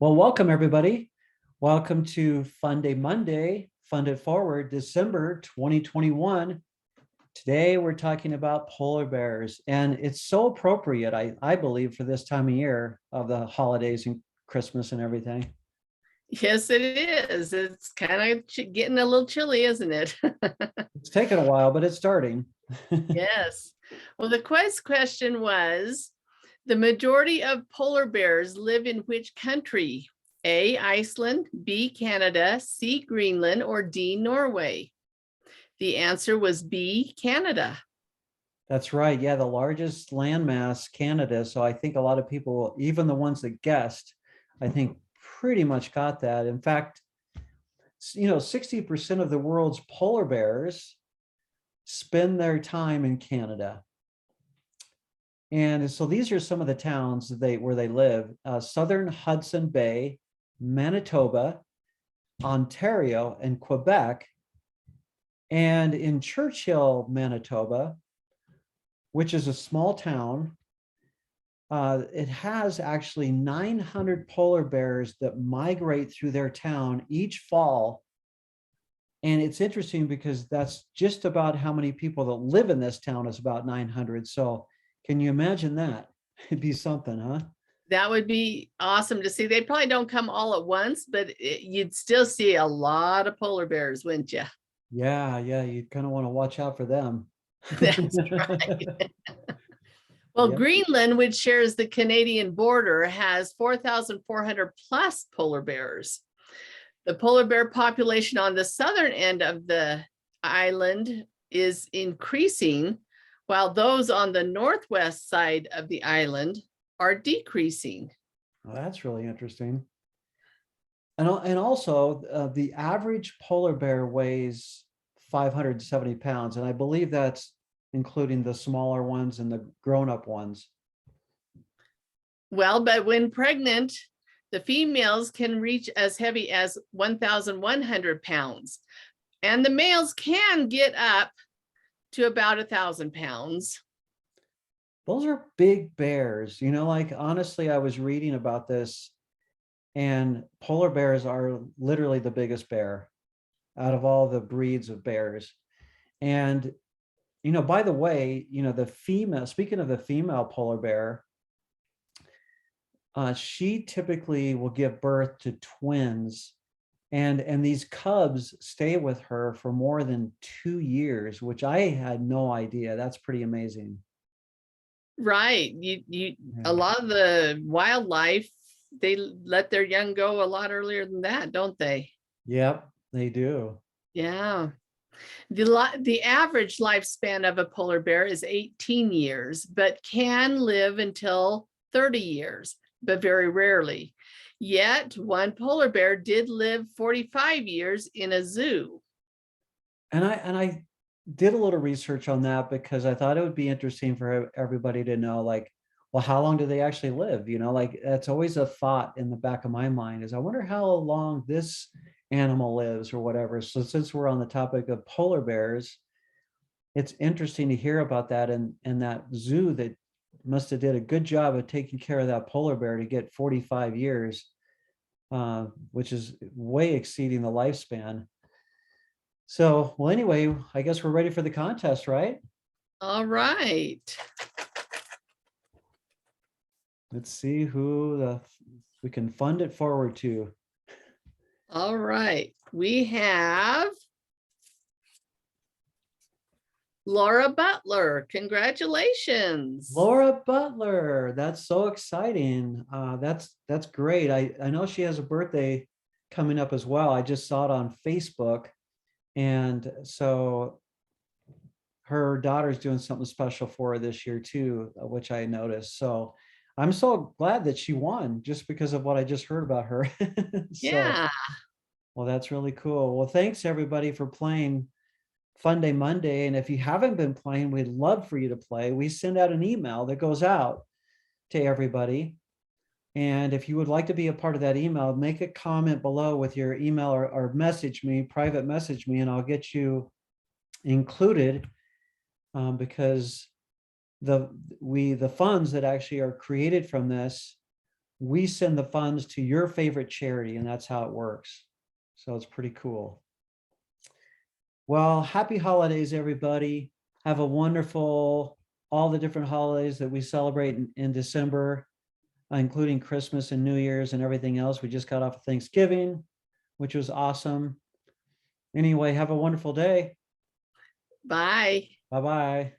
Well, welcome everybody. Welcome to Fun Day Monday, Fund It Forward, December 2021. Today we're talking about polar bears, and it's so appropriate, I believe, for this time of year of the holidays and Christmas and everything. Yes, it is. It's kind of getting a little chilly, isn't it? It's taken a while, but it's starting. Yes. Well, the question was, the majority of polar bears live in which country? A, Iceland, B, Canada, C, Greenland, or D, Norway? The answer was B, Canada. That's right. Yeah, the largest landmass, Canada. So I think a lot of people, even the ones that guessed, I think pretty much got that. In fact, 60% of the world's polar bears spend their time in Canada. And so these are some of the towns where they live: Southern Hudson Bay, Manitoba, Ontario, and Quebec. And in Churchill, Manitoba, which is a small town, it has actually 900 polar bears that migrate through their town each fall. And it's interesting because that's just about how many people that live in this town is about 900. So can you imagine that? It'd be something, huh? That would be awesome to see. They probably don't come all at once, but you'd still see a lot of polar bears, wouldn't you? Yeah, yeah, you kind of want to watch out for them. That's right. Well, Yep. Greenland, which shares the Canadian border, has 4,400 plus polar bears. The polar bear population on the southern end of the island is increasing, while those on the northwest side of the island are decreasing. Well, that's really interesting. And also, the average polar bear weighs 570 pounds, and I believe that's including the smaller ones and the grown-up ones. Well, but when pregnant, the females can reach as heavy as 1,100 pounds, and the males can get up to about 1,000 pounds. Those are big bears. Like honestly, I was reading about this, and polar bears are literally the biggest bear out of all the breeds of bears. And by the way, the female, speaking of the female polar bear, she typically will give birth to twins, and these cubs stay with her for more than 2 years, which I had no idea. That's pretty amazing. Right. A Yeah. lot of the wildlife, they let their young go a lot earlier than that, don't they? Yep, they do. Yeah. The average lifespan of a polar bear is 18 years, but can live until 30 years, but very rarely. Yet one polar bear did live 45 years in a zoo. And I did a little research on that because I thought it would be interesting for everybody to know, like, well, how long do they actually live? Like that's always a thought in the back of my mind, is I wonder how long this animal lives or whatever. So since we're on the topic of polar bears, it's interesting to hear about that, and that zoo that must have did a good job of taking care of that polar bear to get 45 years, which is way exceeding the lifespan. So, well, anyway, I guess we're ready for the contest, right? All right. Let's see we can fund it forward to. All right. We have Laura Butler. Congratulations. Laura Butler. That's so exciting. That's great. I know she has a birthday coming up as well. I just saw it on Facebook, and so her daughter's doing something special for her this year too, which I noticed. So I'm so glad that she won just because of what I just heard about her. So, Yeah. well, that's really cool. Well, thanks everybody for playing Fun Day Monday. And if you haven't been playing, we'd love for you to play. We send out an email that goes out to everybody. And if you would like to be a part of that email, make a comment below with your email, or message me, private message me, and I'll get you included, because the funds that actually are created from this we send the funds to your favorite charity, and that's how it works. So it's pretty cool. Well, happy holidays, everybody. Have a wonderful, all the different holidays that we celebrate in December, including Christmas and New Year's and everything else. We just got off of Thanksgiving, which was awesome. Anyway, have a wonderful day. Bye. Bye-bye.